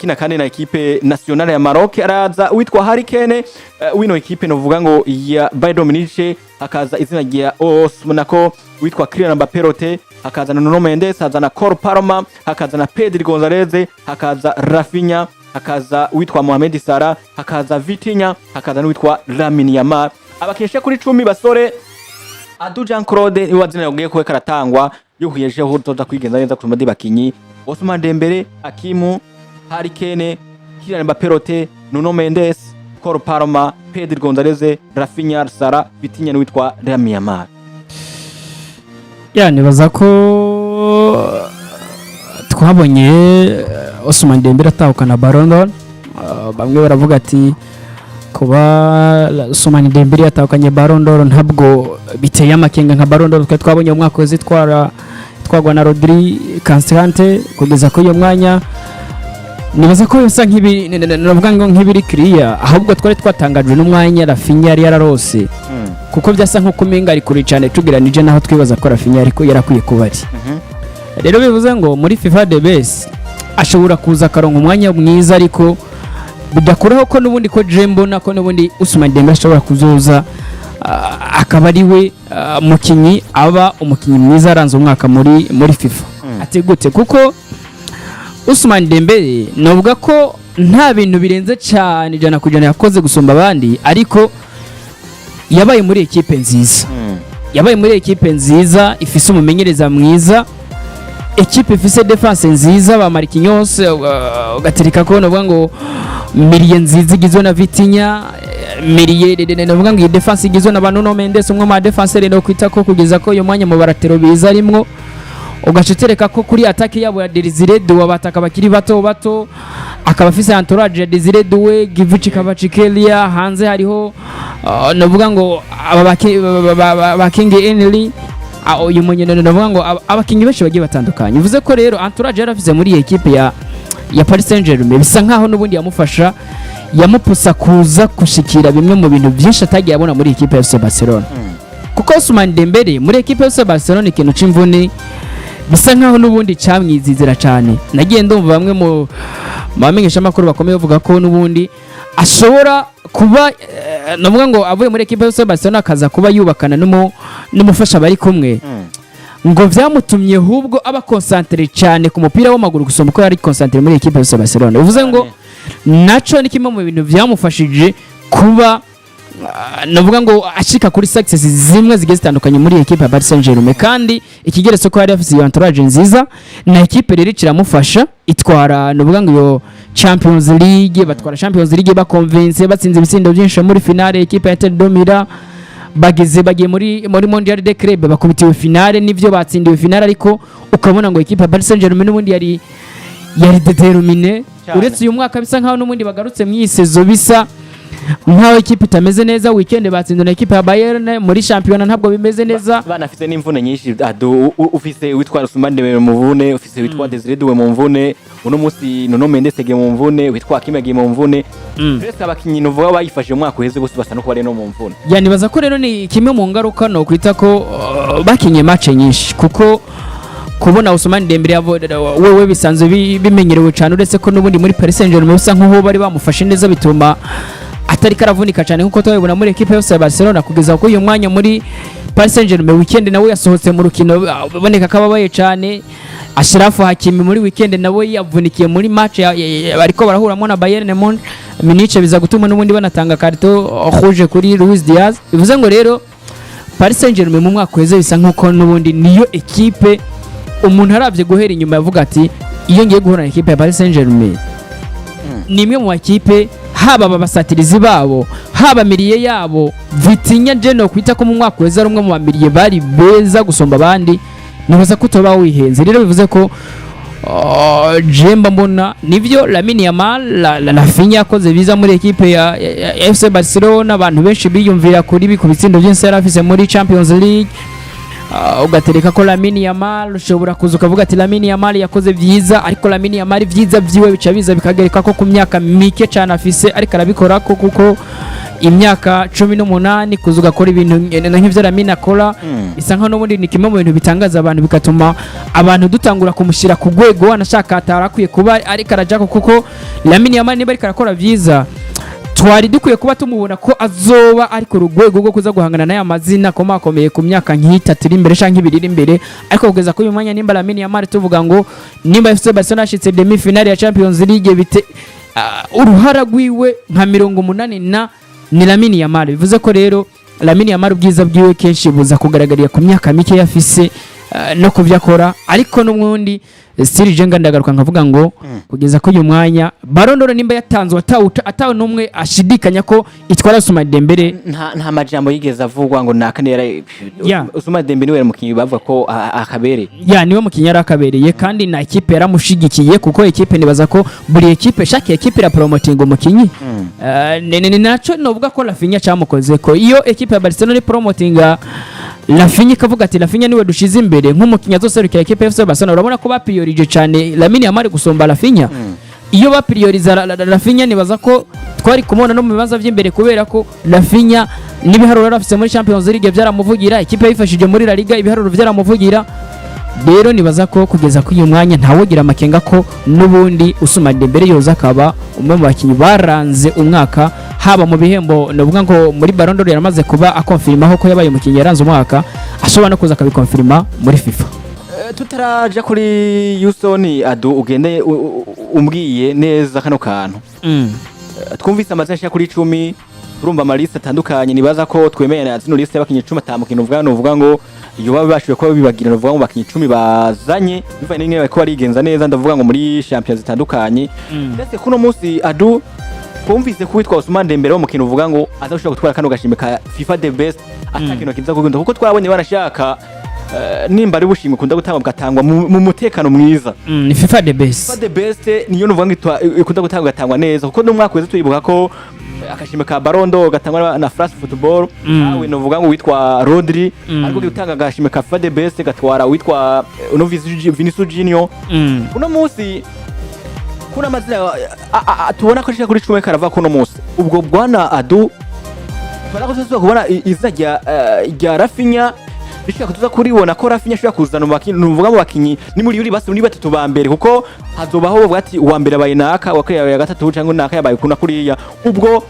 kina kandi na equipe nationale ya Maroc. Araza witwa Hurricane wino equipe novuga ngo ya Bayern Munich, hakaza izina rya Monaco witwa Kylian Mbappé, hakaza na Nuno Mendes, hakaza na Cole Palmer, hakaza na Pedri Gonzalez, hakaza Raphinha, hakaza witwa Mohamed Salah, hakaza Vitinha, hakaza n'uwitwa Lamine Yamal. Abakinisha kuri 10 basore Adu Jean Claude ni wazina yogiye ko karatangwa yuhiyeje ho toza kwigenza neza ku madi bakinyi Ousmane Dembele, Hakimu, Hurricane, Kylian Mbappé, Nuno Mendes, Cole Palmer, Pedri Gonzalez, Raphinha, Salah, Vitinha n'uwitwa Lamine Yamal. Yani baza ko twabonye Ousmane Dembele atahukana Ballon d'Or. Bamwe baravuga ati kuba Ousmane Dembele atahukanye Ballon d'Or ntabwo biteye amakenga nka Ballon d'Or twabonye umwaka twagwa na Rodri Constante kugeza ko iyo mwanya. Nibaza ko yosa nk'ibi navuga ngo nk'ibiri clear, ahubwo twari twatangajwe n'umwanya Raphinha yari yararose kuko byasa nko kumenga ari kuri cyane tugiranije naho twibaza ko Raphinha ariko yarakwiye kubari. Rero bivuze ngo muri FIFA the best ashobora kuza karonka umwanya mwiza, ariko bidakuraho ko nubundi ko Jembo nako nubundi Ousmane Dembele ashobora kuzoza akaba ari we mukinyi aba umukinyi mwiza aranze umwaka muri FIFA. Ati gute? Kuko Ousmane Dembele novuga ko nta bintu birenze cyane jana kujana yakoze gusumba abandi, ariko yabaye muri equipe nziza. Yabaye muri equipe nziza ifise umumenyereza mwiza, equipe ifise defense nziza, ba Marquinhos ugatereka ko novuga ngo Muri nziza igizwe na Vitinha, Muri novuga ngo defense igizwe na Nuno Mendes, umwe ma defenseur no kwita ko kugeza ko yo mwanya mu baratero biza arimwo, ugacetereka ko kuri attaque yabo ya Desire Doué bataka bakiri bato akaba afise entourage ya Desire Doué, Givici Kvaratskhelia, hanze hariho novuga ngo abakingi Henry, uyu munyene novuga ngo abakingi benshi bagiye batandukanye. Uvuze ko rero entourage yarafize muri equipe ya Paris Saint-Germain bisa nkaho nubundi yamufasha yamupusa kuza kushikira bimwe mu bintu byinshi atagiye abona muri equipe ya FC Barcelona. Kuko Ousmane Dembele muri equipe ya FC Barcelona ikintu c'imvune bisa nkaho nubundi camwizizira cyane. Nagiye ndumva bamwe mu bamenyesha makuru bakomeye bavuga ko nubundi ashobora kuba navuga ngo avuye muri equipe ya FC Barcelona akaza kuba yubakana n'umufasha bari kumwe, ngo vyamutumye hubwo aba concentré cyane ku mupira w'amaguru gusoma ko yari concentré muri equipe ya FC Barcelona. Uvuze ngo naco ni kimwe mu bintu vyamufashije kuba navuga ngo ashika kuri success zimwe zigiye zitandukanye muri equipe ya Paris Saint-Germain, kandi ikigeretse ko yari afise iyo entourage nziza na equipe rero kiramufasha itwara navuga ngo yo Champions League, batwara Champions League bakonvince batsinze ibitsindo byinshi muri finale equipe ya Inter Domira, bagiye muri Mondial de Club bakubitiwe finale, nivyo batsindiwe finale, ariko ukabona ngo equipe ya Paris Saint-Germain n'ubundi yari determiné. Uretse uyu mwaka bisa nkaho n'ubundi bagarutse mu isezo bisa nkaho equipe itameze neza. Weekend batsinze na equipe ya Bayern, muri championnat ntabwo bimeze neza, banafite n'imvune nyinshi. Ufise witwa Ousmane Dembele mu mvune, ufise witwa Desire Doué mu mvune, uno musi Nuno Mendes ege mu mvune, witwa Hakimu ege mu mvune. Rese abakinyi novuga bayifashe umwaka uheze bose basa no kuba no mu mvune. Yani baza ko rero ni kimwe mu ngaruka no kwita ko bakinye match nyinshi, kuko kubona Ousmane Dembele wewe bisanzwe bimenyerewe cyane, uretse ko nubundi muri Paris Saint-Germain bisa nkaho bari bamufashe neza bituma atari karavunika cyane nkuko twabibona muri equipe ya Barcelona. Kugeza ko uyu mwanya muri Paris Saint-Germain weekend nawe yasohotse mu rukino baboneka kababaye cyane. Ashrafu Hakimi muri weekend nawe yavunikiye muri match bariko barahuramo na Bayern Munich, biza gutuma n'ubundi banatanga carton rouge kuri Luis Diaz. Bivuze ngo rero Paris Saint-Germain mu mwaka weze bisa nkuko n'ubundi niyo equipe umuntu aravye guhera inyuma yavuga ati iyo ngiye guhura na equipe ya Paris Saint-Germain ni imwe mu equipe, haba abasatirizi babo haba Muri yabo Vitinha Jeno kwita ko mu mwaka weza rumwe mu Muri bari beza gusomba abandi, nibaza ko toba wihenze. Rero bivuze ko Jemba mbona nivyo Lamine Yamal Raphinha yakoze biza muri equipe ya FC Barcelona, abantu benshi biyumvira kuri bikubitsindo byinshi yarafise muri Champions League. Ugatereka ko Lamine Yamal ushobora kuza ukavuga ati Lamine Yamal yakoze byiza, ariko Lamine Yamal byiza byiwe bica biza bikagereka ko ku myaka mike cyane afise ariko arabikora ko kuko imyaka 18 kuzuga kora ibintu nk'ivyo Lamine akora bisa nka n'ubundi ni kimwe mu bintu bitangaza abantu bigatuma abantu dutangura kumushyira ku rwego wanashaka atarakwiye kuba ariko arajako kuko Lamine Yamal niba ariko arakora vyiza twari dukwiye kuba tumubona ko azoba ariko rugwego rwo kuza guhangana n'aya mazina komakomeye ku myaka nk'itatu iri imbere canke ibiri iri imbere ariko kugeza kuri uyu mwanya nimba Lamine Yamal tuvuga ngo nimba FC Barcelona yashitse demi finale ya Champions League bite uruhara rwiwe nka 80 ni Lamine Yamal bivuze ko rero Lamine Yamal ubwiza bwiwe kenshi buza kugaragarira ku myaka mike yafise no kuvyakora ariko n'umwundi Stili Jenga ndagaruka nkavuga ngo kugeza ko uyu mwanya Ballon d'Or nimba yatanzwe atawe numwe ashidikanya ko itwara Ousmane Dembele nta majambo yigeze avugwa ngo nakanera Ousmane Dembele niwe mukinyi bavuga ko akabereye niwe mukinyi arakabereye kandi na equipe yaramushigikiye kuko equipe nibaza ko buri equipe chaque equipe ra promoting umukinyi naco novuga ko Raphinha cyamukoze ko iyo equipe ya Barcelona ni promotinga Raphinha kavuga ati Raphinha niwe dushize imbere nk'umukinya azoserukira equipe ya FC Barcelona urabona ko bapriorije cyane Lamine Yamal gusomba Raphinha iyo baprioriza Raphinha nibaza ko twari kumona no mu bibanza by'imbere kubera ko Raphinha nibiharuro rafise muri Champions League byaramuvugira equipe yifashije muri La Liga ibiharuro byaramuvugira rero nibaza ko kugeza ku uyu mwanya ntawogira amakenga ko nubundi Ousmane Dembele yoza akaba umwe mu bakinyi baranze umwaka haba mu bihembo novuga ngo muri Ballon d'Or yaramaze kuba akonfirma ko yabaye umukinyi yaranze umwaka ashobora no kuza akabikonfirma muri FIFA. Tutaraja kuri Yusoni Adu ugende umbwiye neza kano kantu twumvise amazina kuri 10 urumva amaliste atandukanye nibaza ko twemeranya zino liste y'abakinyi 10 atamukintu uvuga ngo Yoba bashuye ko bibagira uvuga ngo bakinyi 10 bazanye bivanye n'ingene ko barigenza neza ndavuga ngo muri champions zitandukanye ndetse kuno munsi Adu kumvise kwitwa Ousmane Dembele wo mukino uvuga ngo azoshobora gutwara kano gashimwe ka FIFA the best atakino kiza kugunda kuko twabonye banashaka nimba ari bushimwe kunda gutangwa bgatangwa mu mutekano mwiza ni FIFA the best. FIFA the best niyo nuvuga ngo ikunda gutangwa gatangwa neza kuko no mwaka weze tuyibuka ko akashimwe ka Ballon d'Or gatangwa na France Football awe novuga ngo witwa Rodri ariko gutanga agashimwe ka FIFA the best gatwara witwa Vinicius Junior kuno munsi kuna mazina tubona ko kuri 10 karava kuno munsi ubwo bwana Adu barakoze kubona izina rya Raphinha bishaka tuza kuribona ko Raphinha ashobora kuzana nuvuga mu bakinyi ni muri yuri basi muri batatu ba mbere kuko hazobaho bavuga ati Uwambere abaye naka wakaya ya gatatu cyangwa naka yabaye kuna kuriya ubwo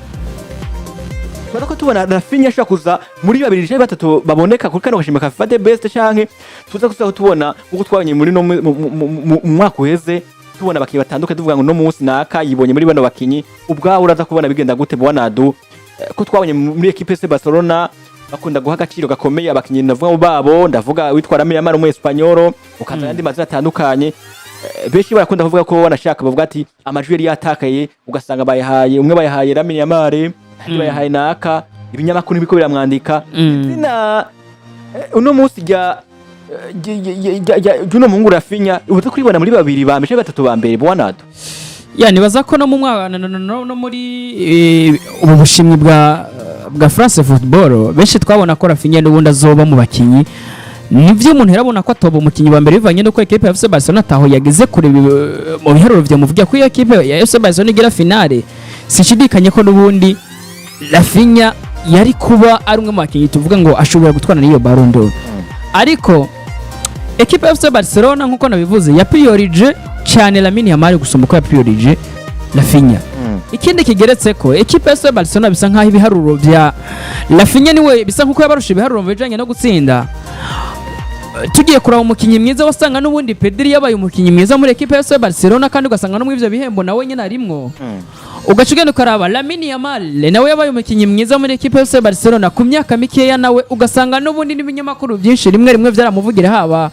barako tubona Raphinha ashobora kuza muri babiri cyangwa batatu baboneka kuri kano gashimwe ka FIFA the best canke tuza kuza tubona uko twabonye muri no mwaka uheze tubona abakinyi batandukanye tuvuga ngo no munsi naka yibonye muri bano bakinyi ubwaho uraza kubona bigenda gute bwana Adu ko twabonye muri equipe ya Barcelona bakunda guha agaciro gakomeye abakinyi ndavuga babo ndavuga witwa Lamine Yamal mu Espanyol ukaza yandi mazina atandukanye beshi barakunda kuvuga ko banashaka bavuga ati amajwi yari yatakaye ugasanga bayahaye umwe bayahaye Lamine Yamal bayahaye naka ibinyamakuru biko biramwandika na uno munsi juno mungu Raphinha ubuze kuribona muri babiri bameshe batatu ba mbere bwana Adu nibaza ko no mu mwaka no muri ubu bushimwe bwa France Football benshi twabona ko Raphinha n'ubundi azoba mu bakinyi nivyo umuntu yarabona ko atoba umukinyi wa mbere bivanye no ko equipe ya FC Barcelona taho yageze kure mu biharuro vyo muvuga ko equipe ya FC Barcelona igira finale sishidikanye ko n'ubundi Raphinha yari kuba ari umwe mu bakinyi tuvuga ngo ashobora gutwana n'iyo Ballon d'Or ariko equipe ya FC Barcelona nkuko nabivuze ya priorije cyane Lamine Yamal gusoma ko ya priorije Raphinha ikindi kigeretse ko equipe ya Barcelona bisa nkaho ibiharuro bya Raphinha niwe bisa nkuko yabarusha ibiharuro bijanye no gutsinda tugiye kuraba umukinyi mwiza wasanga n'ubundi Pedri yabaye umukinyi mwiza muri equipe ya Barcelona kandi ugasanga no mu ivyo bihembo nawe nyine arimwo ugacugenda ukaraba Lamine Yamal nawe yabaye umukinyi mwiza muri equipe ya Barcelona ku myaka mikeya nawe ugasanga n'ubundi n'ibinyamakuru byinshi rimwe byaramuvugira haba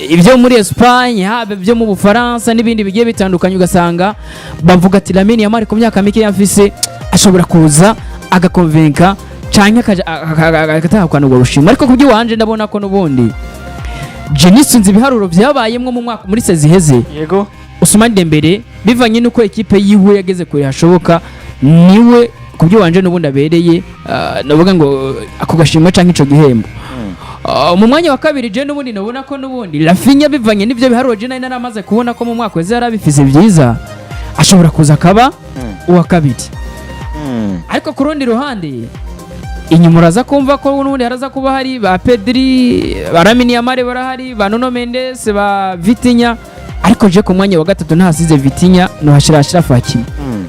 ibyo muri Espagne haba byo mu Bufaransa n'ibindi bigiye bitandukanye ugasanga bavuga ati Lamine Yamal ku myaka mike yafise ashobora kuza agakonvenka canke akatahakwana ubwo bushimwe ariko kubyo wanje ndabona ko nubundi Jenisinzi ibiharuro byabayemwe mu mwaka muri seziheze yego Ousmane Dembele bivanye nuko equipe yiwe yageze kure hashoboka niwe kubyo wanje nubundi abereye navuga ngo ako gashimwe canke ico gihembo mu mwanya wa kabiri je nubundi nabona ko nubundi Raphinha bivanye n'ivyo biharuro je nari naramaze kubona ko mu mwaka weze yarabifise byiza ashobora kuza akaba uwa kabiri ariko ku rundi ruhande inyuma uraza kumva ko n'ubundi haraza kuba hari ba Pedri ba Lamine Yamal barahari ba Nuno Mendes ba Vitinha ariko je ku mwanya wa gatatu ntasize Vitinha no hashira Hakimi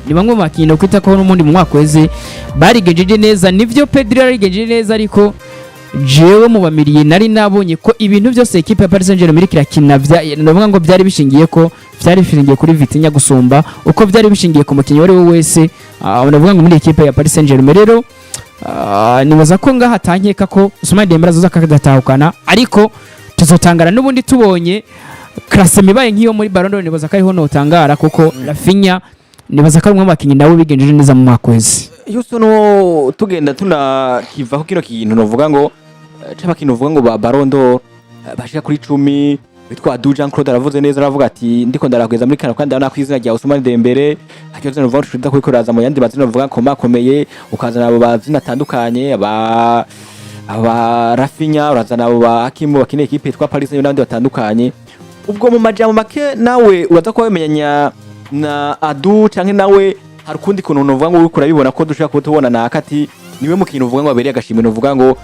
ni bamwe mu bakinyi kwita ko n'umundi mu mwaka weze barigejeje neza nivyo Pedri yarigejeje neza ariko jewe mu bamiriye nari nabonye ko ibintu byose equipe ya Paris Saint-Germain kirakina ndavuga ngo byari bishingiye ko byari bishingiye kuri Vitinha gusumba uko byari bishingiye ku mukinyi wari we wese ndavuga ngo muri equipe ya Paris Saint-Germain rero nibaza ko ngaha tankeka ko Ousmane Dembele azoza akadatahukana ariko tuzotangara n'ubundi tubonye classe mibaye nk'iyo muri Ballon d'Or nibaza ko ariho notangara kuko Raphinha nibaza ko umwe bakinyi nawe bigenjeje neza mu makwezi yuso no tugenda tunakiva ko kino kintu novuga ngo c'abakinyi uvuga ngo ba Ballon d'Or bashika kuri 10 bitwa Jean Claude aravuze neza aravuga ati ndiko ndarakweza muri kana kandi nakwizina rya Ousmane Dembele akiyoze no vuga tushida kwikoraza mu yandi bazina uvuga ko makomeye ukazana abo bazina atandukanye aba Raphinha urazana abo ba Hakimu bakineye equipe yitwa Paris n'abandi batandukanye ubwo mu majambo make nawe uraza ko wamenyanya na Adu canke nawe hari kundi kuntu novuga ngo uriko urabibona ko dushaka kutubona na akati niwe mukintu uvuga ngo abereye agashimwe novuga ngo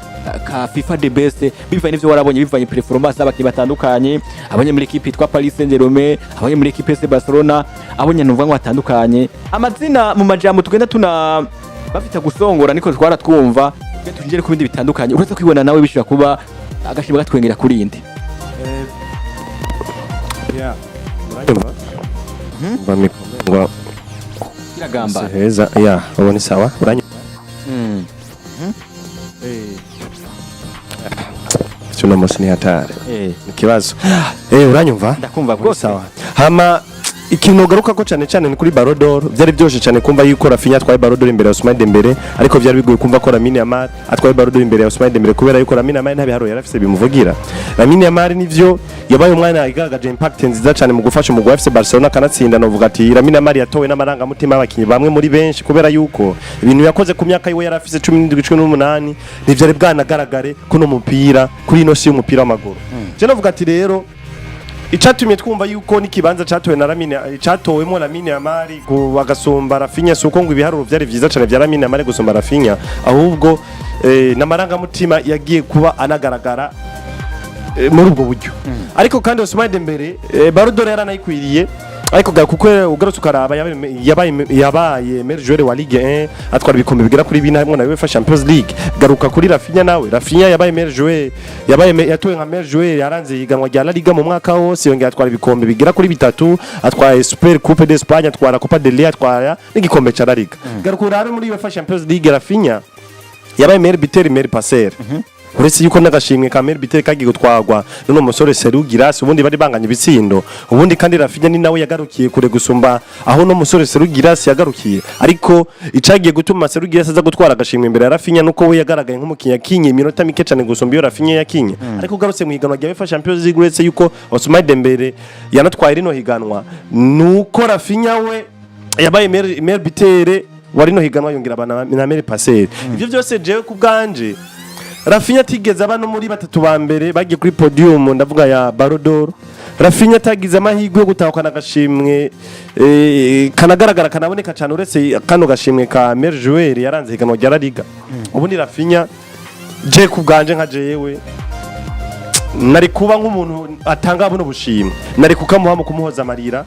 ka FIFA the best bivanye n'ivyo warabonye bivanye performance y'abakinyi batandukanye abonye muri equipe yitwa Paris Saint-Germain abonye muri equipe ya Barcelona abonye novuga ngo batandukanye amazina mu majambo tugenda tuna bafita gusongora niko twara twumva tujye ku bindi bitandukanye uretse kwibona nawe bishobora kuba agashimwe gatwengera kuri inde uranyumva bamikomengwa kiragamba heza ubone sawa uranyumva Tuna musini hatari ikibazo uranyumva ndakumva rwose sawa hama ikintu garuka ko cyane ni kuri Ballon d'Or byari byoshe cyane kumva yuko Raphinha atwaye Ballon d'Or imbere ya Ousmane Dembele ariko byari bigoye kumva ko Lamine Yamal atwaye Ballon d'Or imbere ya Ousmane Dembele kubera yuko Lamine Yamal ntabiharo yarafise bimuvugira Lamine Yamal nivyo yabaye umwana igaragaje impact nziza cyane mu gufasha mu FC Barcelona kanatsinda novuga ati Lamine Yamal yatowe n'amaranga mutima y'abakinyi bamwe muri benshi kubera yuko ibintu yakoze ku myaka yiwe yarafise 17-18 ntivyari bwanagaragare kuno mupira kuri ino si y'umupira w'amaguru je novuga ati rero icatumye twumva yuko nikibanza catowe na Lamine catowemo Lamine Yamal bagasumba Raphinha suko ngo ibiharuro byari vyiza cyane bya Lamine Yamal gusumba Raphinha ahubwo namaranga mutima yagiye kuba anagaragara muri ubwo buryo ariko kandi Ousmane Dembele Ballon d'Or yaranayikwiriye ariko kuko ugarutse ukaraba yabaye meilleur joueur wa Ligue 1 atwara ibikombe bigera kuri 4 harimo na UEFA Champions League garuka kuri Raphinha nawe Raphinha yabaye meilleur joueur yatowe nka meilleur joueur yaranze higanwa rya La Liga mu mwaka wose yongera atwara ibikombe bigera kuri 3 atwara Super Coupe d'Espagne atwara Copa del Rey atwara n'igikombe ca La Liga garuka urabe muri UEFA Champions League Raphinha yabaye meilleur buteur meilleur passeur uretse yuko n'agashimwe ka meilleur buteur kagiye gutwagwa n'uno musore Serhou Guirassy ubundi bari banganye ibitsindo ubundi kandi Raphinha ni nawe yagarukiye kure gusumba aho no musore Serhou Guirassy yagarukiye ariko icagiye gutuma Serhou Guirassy aza gutwara agashimwe imbere ya Raphinha nuko we yagaragaye nk'umukinya kinye iminota mike cyane gusumba iyo Raphinha yakinye ariko ugarutse mu higanwa rya UEFA Champions League uretse yuko Ousmane Dembele yanatwaye rino higanwa nuko Raphinha we yabaye meilleur buteur wari no higanwa yongera abana na meilleur passeur ivyo byose jewe ku bwanje Raphinha tigeze abano muri batatu ba mbere bagiye kuri podium ndavuga ya Ballon d'Or Raphinha tagize amahirwe yo gutahukana agashimwe kanagaragara kanaboneka cyane uretse kano gashimwe ka meilleur joueur yaranze higanwa rya La Liga ubundi Raphinha je ku bwanje nka jewe nari kuba nk'umuntu atanga buno bushimwe nari kukamuha mu kumuhoza Amarira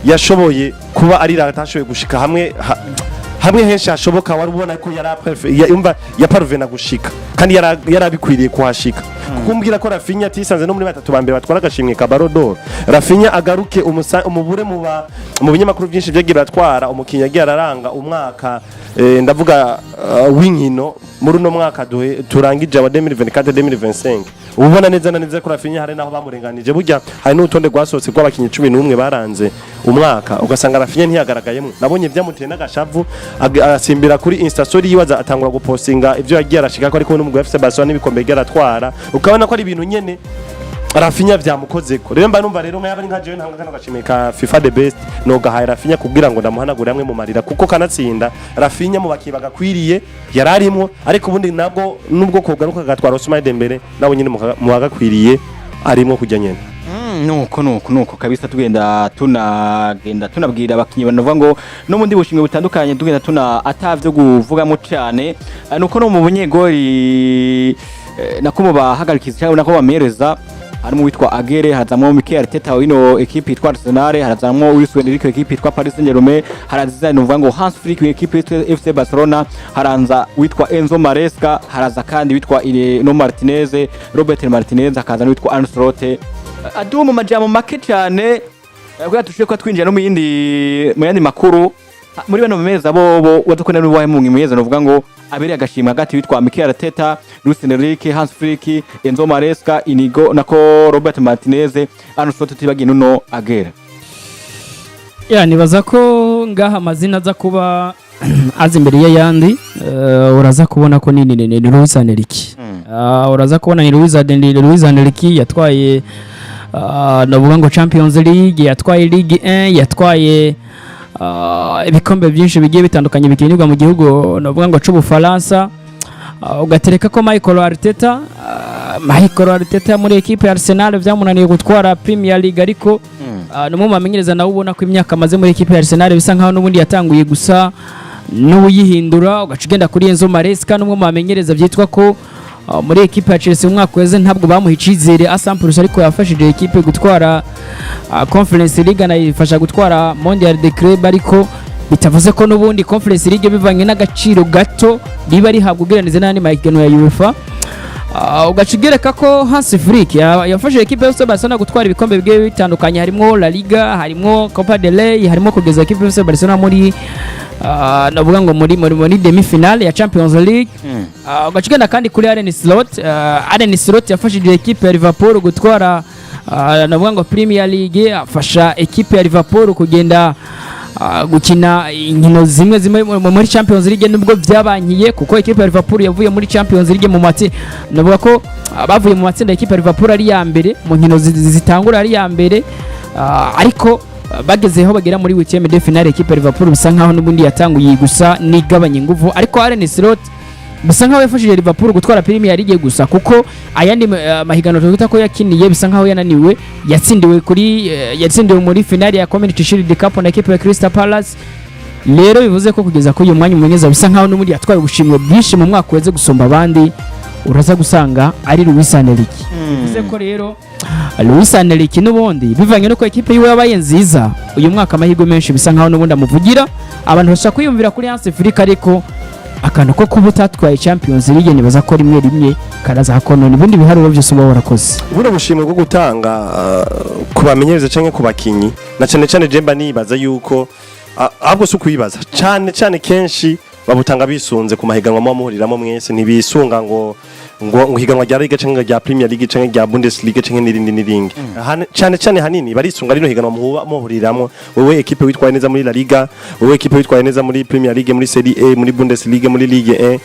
yashoboye kuba ari atashoboye gushika hamwe henshi hashoboka wari ubona ko yumva yaparvena gushika kandi yarabikwiriye kuhashika kukumbwira ko Raphinha atisanze no muri batatu ba mbere batwara agashimwe ka Ballon d'Or Raphinha agaruke umubure mu binyamakuru byinshi byagira atwara umukinya yagiye araranga umwaka ndavuga w'inkino muri uno mwaka turangije wa 2024-2025 ubona neza na neza ko Raphinha hari naho bamurenganije burya hari n'utonde rwasohotse rw'abakinyi 11 baranze umwaka ugasanga Raphinha ntiyagaragayemo nabonye byamuteye n'agashavu asimbira kuri Insta story yiwaza atangura gupostinga ivyo yagiye arashika ko ari kumwe n'umugwi FC Barcelona n'ibikombe yagiye aratwara ukabona ko ari ibintu nyene Raphinha vyamukozeko rero mba numva rero nk'abari nka jewe ntanga kano gashimwe ka FIFA the best no gahaye Raphinha kugira ngo ndamuhanagure hamwe mu marira kuko kanatsinda Raphinha mu bakiye bagakwiriye yararimo ariko ubundi nabwo nubwo kogaruka gatwara Ousmane Dembele nawe nyine mu bagakwiriye arimo kujya nyene nuko kabisa tugenda tunabwira abakinyi banavuga ngo no mundi bushimwe butandukanye tugenda atavyo kuvugamo cyane nuko no mu bunyegori nako mu bahagarikiza cyangwa nako bamereza harimo witwa Agere, hazamwo Mikel Arteta wino equipe yitwa Arsenal, hazamwo Luis Enrique equipe yitwa Paris Saint-Germain, haraza nuvuga ngo Hans Flick equipe yitwa FC Barcelona, haranza witwa Enzo Maresca, haraza kandi witwa no Martinez, Robert Martinez, hakaza witwa Ancelotti. Adumu majambo make cyane kugira tushike ko twinjira no mu yandi makuru muri bano meza bobo wadukunda n'uwahe mu ngimeza novuga ngo abere agashimwa hagati witwa Mikel Arteta, Luis Enrique, Hans Flick, Enzo Maresca, Inigo nako Robert Martinez, Ancelotti tibagino no Agere. Nibaza ko ngaha amazina aza kuba azi imbere y'ayandi uraza kubona ko ni Luis Enrique. Uraza kubona ni Luis Enrique yatwaye navuga ngo Champions League, yatwaye Ligue 1, yatwaye ibikombe byinshi bigiye bitandukanye bikinirwa mu gihugu navuga ngo c'Ubufaransa. Ugatereka ko Mikel Arteta muri equipe ya Arsenal vyamunaniye gutwara Premier League, ariko numwe mamenyereza nawe ubona ko imyaka amaze muri equipe ya Arsenal bisa nkaho n'ubundi yatanguye gusa n'uyihindura. Ugacigenda kuri Enzo Maresca numwe mamenyereza vyitwa ko muri equipe ya Chelsea umwaka weze ntabwo bamuhicizere asampurus, ariko yafashije equipe gutwara Conference League anayifasha gutwara Mondial de Club, ariko bitavuze ko n'ubundi Conference League bivanye n'agaciro gato riba rihabwa ugereranyije n'andi mahiganwa ya UEFA. Ugacigereka ko Hans Flick yafashije equipe ya FC Barcelona gutwara ibikombe bigiye bitandukanye, harimo La Liga, harimo Copa del Rey, harimo kugeza equipe ya FC Barcelona muri navuga ngo muri demi finale ya Champions League. Ugacigenda kandi kuri Arne Slot yafashije equipe ya Liverpool gutwara navuga ngo Premier League, afasha equipe ya Liverpool kugenda gukina inkino zimwe muri Champions League nubwo byabankiye, kuko equipe ya Liverpool yavuye muri Champions League mu matsinda. Navuga ko bavuye mu matsinda equipe ya Liverpool ari ya mbere mu nkino zitangura ari ya mbere, ariko bagezeho bagera muri weekend de finale equipe ya Liverpool bisa nkaho n'ubundi yatanguye gusa nigabanya ingufu, ariko Arne Slot bisa nkaho yafashije Liverpool gutwara Premier League gusa, kuko ayandi mahigano twita ko yakiniye bisa nkaho yananiwe. Yatsindiwe muri finale ya Community Shield Cup na equipe ya Crystal Palace. Rero bivuze ko kugeza ko uyu mwanya umumenyeza bisa nkaho n'ubundi yatwaye ubushimwe bwinshi mu mwaka weze gusomba abandi, uraza gusanga ari Luis Enrique. Bivuze ko rero Luis Enrique n'ubundi bivanye no ko equipe yiwe yabaye nziza uyu mwaka amahirwe menshi bisa nkaho n'ubundi amuvugira abantu bashaka kwiyumvira kuri Hans Flick, ariko akantu ko kuba utatwaye Champions League nibaza ko rimwe karaza hakono n'ibindi biharuro byose uba warakoze. Ubuno bushimwe bwo gutanga kubamenyereza canke kubakinyi na cyane Jemba nibaza yuko ahubwo sukuyibaza cyane kenshi babutanga bisunze ku mahiganwa mu muhuriramo mwese ntibisunga ngo higanwa rya Liga canke rya Premier League canke rya Bundesliga canke n'irindi. Cyane hanini barisunga rino higanwa muhuriramo. Wewe equipe witwaye neza muri La Liga, wewe equipe witwaye neza muri Premier League, muri Serie A, muri Bundesliga, muri Ligue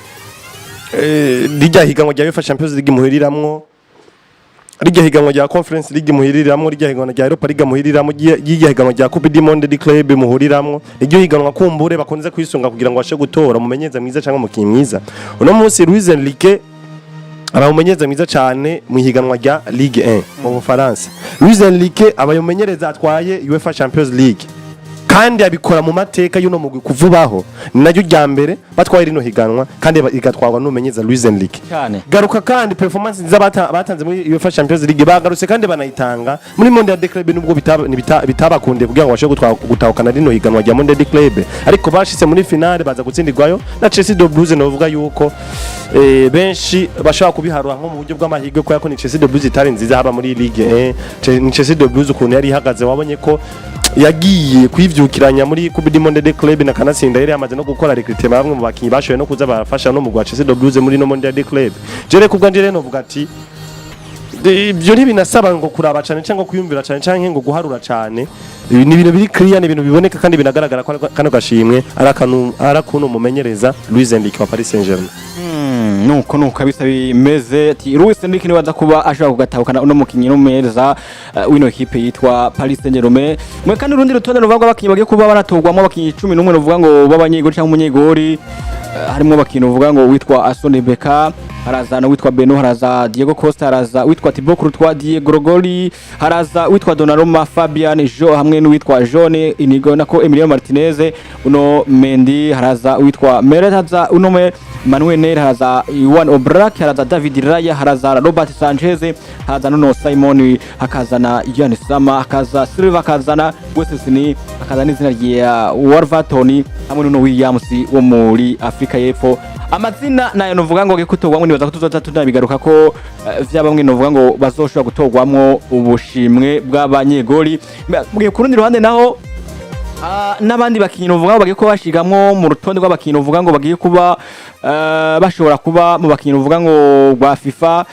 1. Rijya higanwa rya UEFA Champions League muhuriramo, rijya higanwa rya Conference League muhuriramo, rijya higanwa rya Europa League muhuriramo, rijya higanwa rya Coupe du Monde de Club muhuriramo. Iryo higanwa kumbure bakonze kwisunga kugira ngo bashe gutora umumenyeza mwiza canke umukinyi mwiza. Uno munsi Luis Enrique abamumenyereza mwiza cyane mu higanwa rya Ligue 1 mu Bufaransa. Luis Enrique abamumenyereza atwaye UEFA Champions League kandi abikora mu mateka y'uno mugwi kuvubaho, naryo rya mbere batwaye rino higanwa kandi igatwarwa n'umumenyereza Luis Enrique. Garuka kandi performance nziza batanze muri UEFA Champions League bagarutse kandi banayitanga muri Mondial de Club, nubwo bitabakunde kugira ngo bashe gutahukana rino higanwa rya Mondial de Club, ariko bashitse muri finale baza gutsindirwayo na Chelsea de Blues. Novuga yuko benshi bashaka kubiharura nko mu buryo bw'amahirwe ko yako ni Chelsea de Blues itari nziza haba muri Ligue 1. Ni Chelsea de Blues ukuntu yari ihagaze wabonye ko yagiye kwivyukiranya muri Coupe du Monde de Club na kanatsinda yari yamaze no gukora recruitment bamwe mu bakinyi bashoye no kuza barafasha no mu gwa Chelsea de Blues muri no Mondial de Club. Jere kubwa njere no vuga ati ibyo ntibinasaba ngo kuraba cyane cyangwa kuyumvira cyane cyangwa ngo guharura cyane. Ni ibintu biri clear, ni ibintu biboneka kandi binagaragara ko kano gashimwe arakuno mumenyereza Luis Enrique wa Paris Saint-Germain. Nuko kabisa bimeze ati Luis Enrique ni waza kuba ashaka kugatahukana uno mukinyi n'umumenyereza wino equipe yitwa Paris Saint-Germain. Mwe kandi urundi rutonde ruvuga abakinyi bagiye kuba baratogwamo abakinyi 11 ruvuga ngo babanyegori cyangwa umunyegori harimo abakinyi uvuga ngo witwa Aston Becker, harazana witwa Beno, haraza Diego Costa, haraza witwa Thibaut Courtois, Diego Grogoli, haraza witwa Donnarumma, Fabian Jo hamwe n'uwitwa Jone Inigo nako Emilio Martinez, uno Mendy, haraza witwa Meret, haraza uno Manuel Neuer, haraza Iwan Obrak, haraza David Raya, haraza Robert Sanchez, haraza nuno Simon, hakazana Yann Sama, hakaza Silva, hakazana Wesley, hakazana izina rya Wolverhampton hamwe nuno Williams wo muri Afrika y'Epfo. Amazina nayo novuga ngo gikutogwamwe nibaza ko tuzoza tunabigaruka ko vyabamwe novuga ngo bazoshobora gutogwamwo ubushimwe bw'abanyegoli. Mugiye kurundi ruhande naho n'abandi bakinyi novuga ngo bagiye ko bashigamwo mu rutonde rw'abakinyi novuga ngo bagiye kuba bashobora kuba mu bakinyi novuga ngo rwa FIFA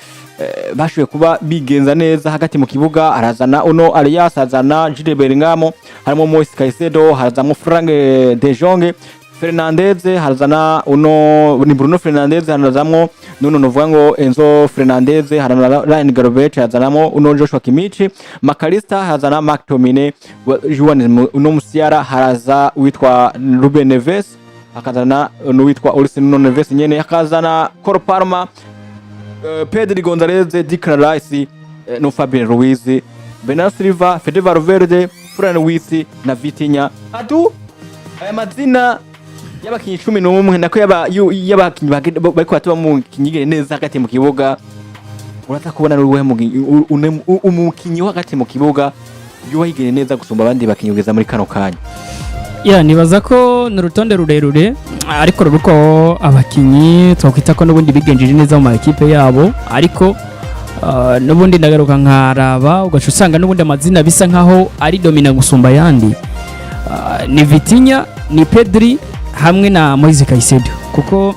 bashoboye kuba bigenza neza hagati mu kibuga. Harazana uno Arias, harazana Jude Bellingham, harimo Moise Caicedo, harazamo Frank de Jong, Fernandez, harazana uno ni Bruno Fernandez, harazamo nuno novuga ngo Enzo Fernandez, harazana Ryan Gravenberch, harazanamo uno Joshua Kimmich, McAllister, harazana McTominay, Juan uno Musiala, haraza witwa Ruben Neves, hakazana uno witwa Olsen Neves nyene, hakazana Cole Palmer, Pedri Gonzalez, Declan Rice, no Fabian Ruiz, Bernardo Silva, Fede Valverde, Florian Wirtz na Vitinha. Atu aya mazina y'abakinyi 11 nako y'abakinyi bariko batuba mu kinyigire neza hagati mu kibuga. Uraza kubona ruwe umukinyi hagati mu kibuga yuwahigire neza gusumba abandi bakinyi ugeza muri kano kanya. Nibaza ko n'urutonde rurerure ariko ruruko abakinyi twakwita ko n'ubundi bigenjeje neza mu makipe yabo, ariko n'ubundi ndagaruka nkaraba ugaca usanga n'ubundi amazina bisa nkaho ari domina gusumba yandi. Ni Vitinha, ni Pedri hamwe na Moise Caicedo, kuko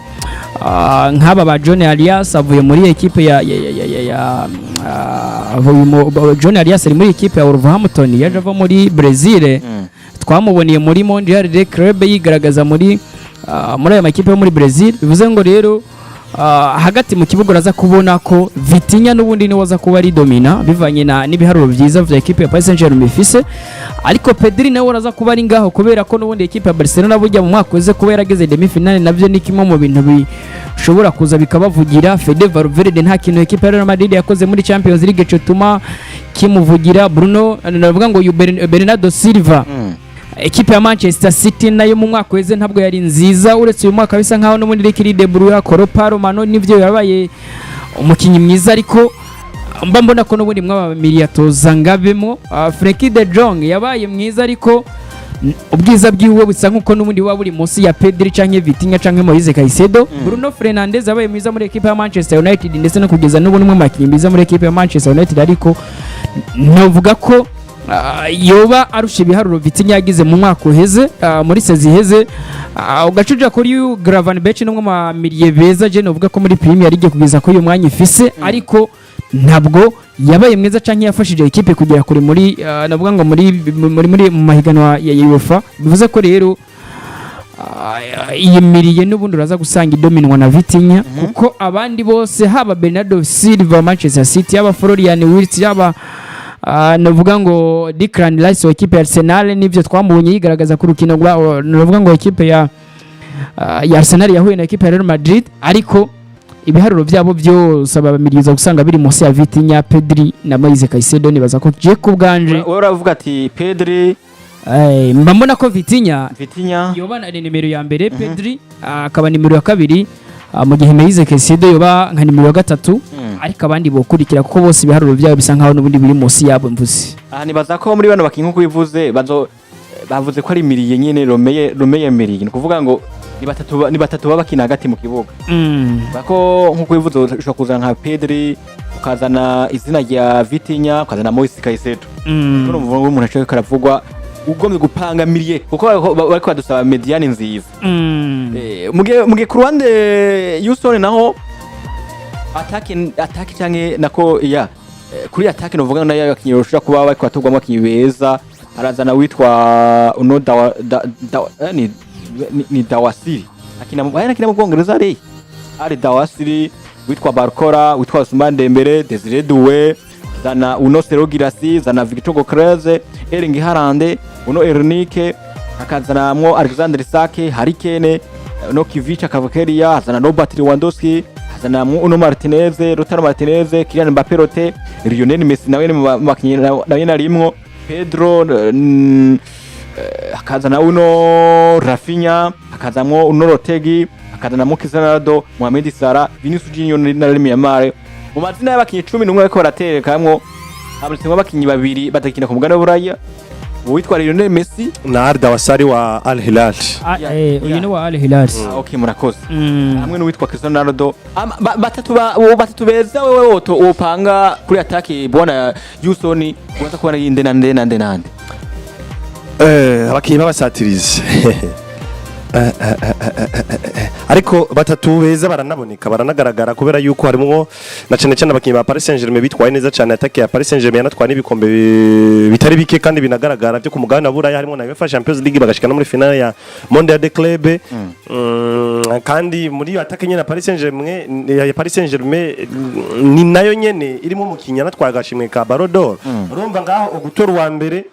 nk'aba ba John Arias avuye muri ekipe ya John Arias ari muri ekipe ya Wolverhampton, yaje ava muri Brazil. Twamuboniye muri Mondial de Club yigaragaza muri aya makipe yo muri Brazil. Bivuze ngo rero hagati mu kibuga uraza kubona ko Vitinha n'ubundi ni waza kuba ari domina bivanye n'ibiharuro byiza vya ekipe ya Paris Saint-Germain ifise, ariko Pedri nawe uraza kuba ari ngaho kubera ko n'ubundi ekipe ya Barcelona bujya mu mwaka weze kuba yarageze demi finale, navyo ni kimwe mu bintu bishobora kuza bikabavugira. Fede Valverde nta kintu ekipe ya Real Madrid yakoze muri Champions League cotuma kimuvugira. Bruno navuga ngo Bernardo Silva ekipe ya Manchester City nayo mu mwaka weze ntabwo yari nziza, uretse uyu mwaka bisa nkaho no muri Rekiri de Bruyne, Cole Palmer nivyo yabaye umukinyi mwiza, ariko mba mbona ko n'ubundi mwaba Miliatoza ngabemo. Frenkie de Jong yabaye mwiza, ariko ubwiza bwiwe bisa nkuko n'ubundi waba uri munsi ya Pedri canke Vitinha canke Moise Caicedo. Bruno Fernandes yabaye mwiza muri ekipe ya Manchester United ndetse no kugeza n'ubundi mu makinyi mwiza muri ekipe ya Manchester United, ariko novuga ko yoba arusha ibiharuro Vitinha yagize mu mwaka uheze muri sezi heze. Ugacuja kuri Gravenberch no mu miliye beza, je novuga ko muri Premier League kugeza ko uyu mwanya ifise, ariko ntabwo yabaye mwiza canke yafashije ekipe kugera kuri muri navuga ngo muri mu mahiganwa ya UEFA. Bivuze ko rero iyi miliye n'ubundi uraza gusanga idominwa na Vitinha, kuko abandi bose haba Bernardo Silva Manchester City, haba Florian Wirtz, haba navuga ngo Declan Rice wa ekipe ya Arsenal, nivyo twamubonye yigaragaza ku rukino rwa navuga ngo ekipe ya Arsenal yahuye na ekipe ya Real Madrid, ariko ibiharuro byabo byose abamiriza gusanga biri munsi ya Vitinha, Pedri na Moise Caicedo. Nibaza ko je kubganje wowe uravuga ati Pedri, mba mbona ko Vitinha yoba na nimero ya mbere, Pedri akaba nimero ya kabiri, mu gihe Moise Caicedo yoba nka nimero ya gatatu, ariko abandi bokurikira kuko bose ibiharuro byabo bisa nkaho n'ubundi biri munsi yabo mvuze. Nibaza ko muri bano bakinyi nkuko bivuze bavuze ko ari miliye nyene Romeye miliye, kuvuga ngo ni batatu babakina hagati mu kibuga. Bako nkuko bivuze ushobora kuzana nka Pedri, ukazana izina rya Vitinha, ukazana Moise Caicedo. Kuko umuntu ashaka karavugwa ugomwe gupanga miliye kuko bariko badusaba mediane nziza. Mugiye ku ruhande Houston naho attack canke nako kuri attack novuga nayo abakinyi bashobora kuba bariko batogwamo abakinyi beza. Arazana witwa uno ni Dawasiri akina mu Bwongereza ari Dawasiri, witwa Barcola, witwa Ousmane Dembele, Desire Doué, zana uno Sergio Girassi, zana Victor Gyokeres, Erling Haaland, uno Ernike, akazanamwo Alexander Isak, Harry Kane, no Kivica Kvaratskhelia, zana Robert Lewandowski, kazanamwo uno Martinez, Lautaro Martinez, Kylian Mbappé Rote, Lionel Messi nawe ni makinyi nawe narimwo, Pedro akazana uno Raphinha, akazamwo uno Lotegi, akazanamwo Cristiano Ronaldo, Mohamed Salah, Vinicius Junior na LAMINE. Mu mazina y'abakinyi 11 bariko baraterekamwo abitsemwe abakinyi babiri batakina ku mugana w'Uburaya. Uwitwa Lionel Messi na Arda Wasari wa Al Hilal. Uyu ni wa Al Hilal. Okay, murakoze. Hamwe n'uwitwa Cristiano Ronaldo. Batatu beza wewe wopanga kuri attaque bwana Yusoni ubanza kubona yinde nande. Abakinyi babasatirize. Ariko batatu beza baranaboneka baranagaragara kubera yuko harimo na cyane cyane abakinyi ba Paris Saint-Germain bitwaye neza cyane atake ya Paris Saint-Germain yanatwaye n'ibikombe bitari bike kandi binagaragara byo ku mugabane w'Uburaya harimo na UEFA Champions League bagashika no muri finale ya Mondial de Club kandi muri atake nyene Paris Saint-Germain ya Paris Saint-Germain ni nayo nyene irimo umukinyi yanatwaye agashimwe ka Ballon d'Or urumva ngaho ugutora Uwambere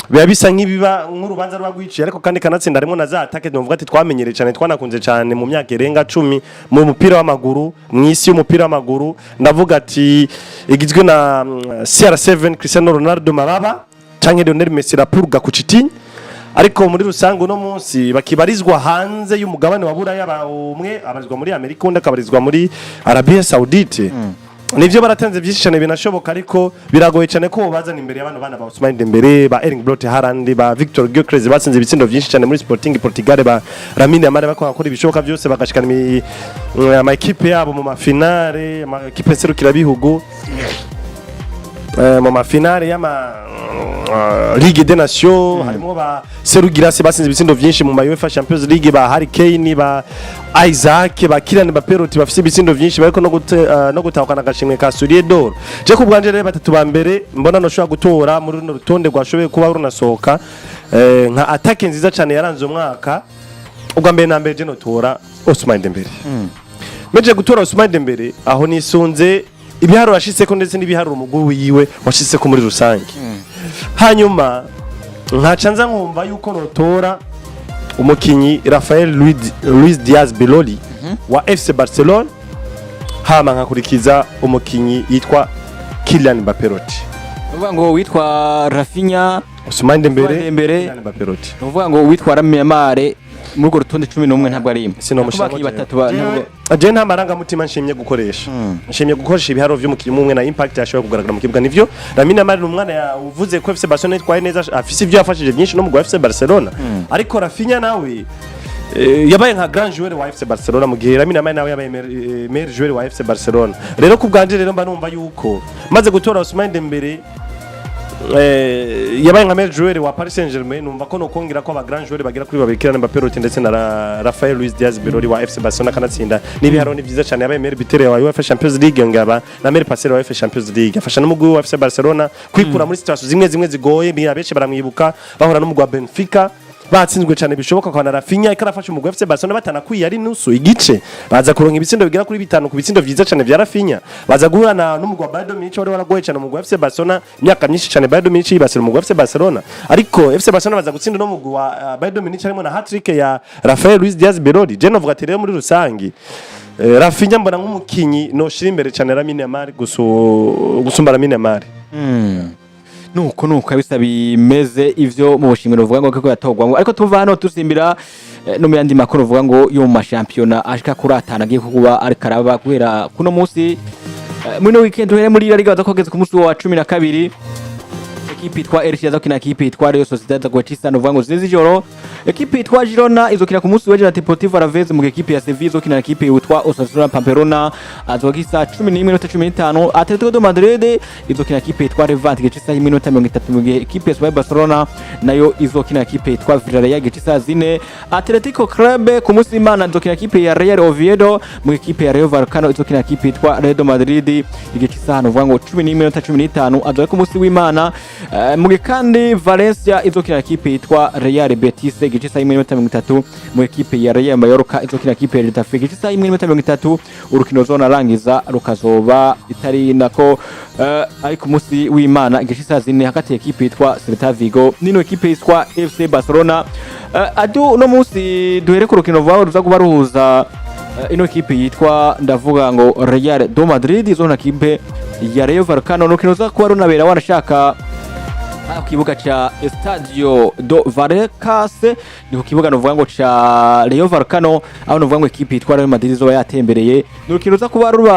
biba bisa nk'ibiba nk'urubanza rwagwiciye ariko kandi kanatsinda harimo na za attaque novuga ati twamenyereye cyane twanakunze cyane mu myaka irenga 10 mu mupira w'amaguru mw'isi y'umupira w'amaguru ndavuga ati igizwe na CR7 Cristiano Ronaldo Mababa canke Lionel Messi rapurga ku Citinya ariko muri rusango no munsi bakibarizwa hanze y'umugabane wa Buraya umwe abarizwa muri Amerika undi akabarizwa muri Arabia Saudite nivyo baratanze byinshi cyane binashoboka ariko biragoye cyane ko bazana imbere y'abantu bana ba Ousmane Dembele ba Erling Brot Haaland ba Victor Gyökeres batsinze ibitsindo byinshi cyane muri Sporting Portugal ba Lamine Yamal bakora ibishoboka byose bagashikana ama equipe yabo mu mafinale ama equipe serukira bihugu mu mafinale y'ama Ligue des Nations harimo ba Serugira Sebastian ibitsindo byinshi mu UEFA Champions League ba Harry Kane ba Isaac ba Kylian Mbappé Rote bafite ibitsindo byinshi bariko no gutahukana agashimwe ka Soulier d'Or je ku bwanje rero batatu ba mbere mbona no shobora gutora muri runo rutonde rwashoboye kuba runasohoka nka attaque nziza cyane yaranze umwaka ubwa mbere na mbere je notora Ousmane Dembele meje gutora Ousmane Dembele aho nisunze ibiharo yashitseko ndetse n'ibiharo umugwi wiwe washitseko muri rusange hanyuma nkacanza nkumva yuko notora umukinyi Rafael Luis Diaz Beloli wa FC Barcelona hama nkakurikiza umukinyi yitwa Kylian Mbappé Rote uvuga ngo witwa Raphinha Ousmane Dembele Kylian Mbappé Rote uvuga ngo witwa LAMINE Yamal muri go rutonde 11 ntabwo ari sinomushaka batatu ntabwo aje nta maranga mutima nshimye gukoresha ibiharo vy'umukinyi umwe na impact yashobora kugaragara mu kibuga nivyo Lamine Yamal n'umwana yavuze ko FC Barcelona itwaye neza afise ivyo yafashije byinshi no mu FC Barcelona ariko Raphinha nawe yabaye nka grand joueur wa FC Barcelona mu gihe Lamine Yamal nawe yabaye meilleur joueur wa FC Barcelona rero ku bwanje rero mba numva yuko maze gutora Ousmane Dembele yabaye nka meilleur joueur wa Paris Saint-Germain numva ko no kongera ko aba grand joueur bagira kuri babiri Kylian Mbappé Rote ndetse na Rafael Luis Diaz Beloli wa FC Barcelona kanatsinda n'ibiharo ni byiza cyane yabaye meilleur buteur wa UEFA Champions League ngaba na meilleur passeur wa UEFA Champions League afasha n'umugwi wa FC Barcelona kwikura muri situation zimwe zigoye abenshi baramwibuka bahora n'umugwi wa Benfica batsinzwe cyane bishoboka kwa Raphinha ikarafasha umugwi FC Barcelona batanakwiye ari nusu igice baza kuronka ibitsindo bigera kuri 5 ku bitsindo vyiza cyane vya Raphinha baza guhurana n'umugwi wa Bayern Munich wari waragoye cyane umugwi wa FC Barcelona imyaka myinshi cyane Bayern Munich yibasira umugwi wa FC Barcelona ariko FC Barcelona baza gutsinda n'umugwi wa Bayern Munich harimo na hat-trick ya Rafael Luis Diaz Beloli je novuga ati rero muri rusangi Raphinha mbona nk'umukinyi no shira imbere cyane Lamine Yamal gusumba Lamine Yamal nuko kabisa bimeze ivyo mu bushimiro uvuga ngo ko yatogwa ariko tuva hano tusimbira no mu yandi makuru uvuga ngo yo mu mashampiyona ashika kuri atana agiye kuba ari karaba kubera kuno munsi muri no weekend uhere muri La Liga bazakogeza ku munsi wa 12 ekipi itwa Elche yazokina ekipi itwa Real Sociedad za Guetisa uvuga ngo zizi joro ekipi itwa Girona izokina ku munsi wa Deportivo Alavés mu ekipi ya Sevilla izokina ekipi itwa Osasuna Pamplona azogisa 11:15 Atletico de Madrid izokina ekipi itwa Levante Guetisa 30 mu ekipi ya Barcelona nayo izokina ekipi itwa Villarreal Guetisa 4 Atletico Club ku munsi w'Imana izokina ekipi ya Real Oviedo mu ekipi ya Rayo Vallecano izokina ekipi itwa Real Madrid Guetisa uvuga ngo 10:15 azoye ku munsi w'Imana mu kandi Valencia izokina ekipi itwa Real Betis Guetisa 30 mu ekipe ya Real Mallorca izokina ekipe ya Getafe Guetisa 30 urukino zona rangiza rukazoba itari nako ariko musi w'Imana Guetisa 4 hagati ekipe itwa Celta Vigo nino ekipe itwa FC Barcelona adu no musi duhere ku rukino vuba ruza kubaruza ino ekipe yitwa ndavuga ngo Real do Madrid izo na kipe ya Rayo Vallecano n'urukino ruza kuba runabera wanashaka ku kibuga cha Estadio do Vallecas ni ku kibuga novuga ngo cha Rayo Vallecano aho novuga ngo ekipe yitwa Real Madrid izo yatembereye n'urukino ruza kuba ruba